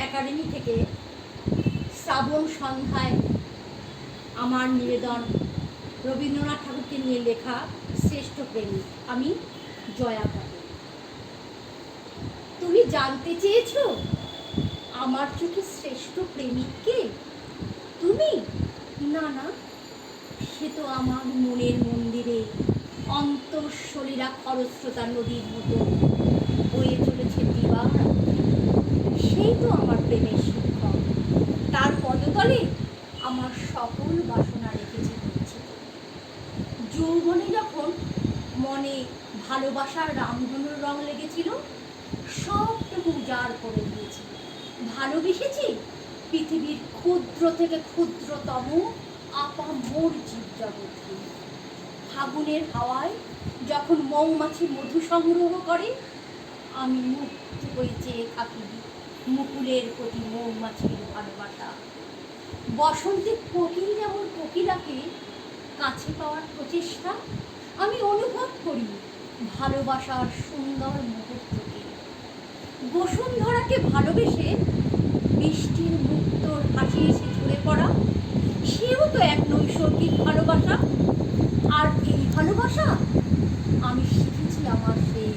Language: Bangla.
একাডেমি থেকে শ্রাবণ সন্ধ্যায় আমার নিবেদন রবীন্দ্রনাথ ঠাকুরকে নিয়ে লেখা শ্রেষ্ঠ প্রেমিক, আমি জয়া পাবো। তুমি জানতে চেয়েছো আমার চোখে শ্রেষ্ঠ প্রেমিককে? তুমি না না, সে তো আমার মনের মন্দিরে অন্তঃসলীলা খরস্রোতা নদীর মতো বয়ে চলেছে দিবা। সেই তো আমার প্রেমের শিক্ষক, তার পদতলে আমার সকল বাসনা রেখেছে হচ্ছে। যৌবনে যখন মনে ভালোবাসার রামধনুর রং লেগেছিল, সবটুকু উজাড় করে দিয়েছি। ভালোবেসেছি পৃথিবীর ক্ষুদ্র থেকে ক্ষুদ্রতম আপামোর জীবজগৎকে। ফাগুনের হাওয়ায় যখন মৌমাছি মধু সংগ্রহ করে, আমি মুগ্ধ হয়ে চেয়ে থাকি মুকুলের প্রতি মৌমাছির ভালোবাসা। বসন্তে কোকিল যেমন কোকিলাকে কাছে পাওয়ার প্রচেষ্টা, আমি অনুভব করি ভালোবাসার সুন্দর মুহূর্তকে। বসুন্ধরাকে ভালোবেসে বৃষ্টির মুক্তর হাসি এসে ঝরে পড়া, সেও তো এক নৈসর্গিক ভালোবাসা। আর এই ভালোবাসা আমি শিখেছি আমার সেই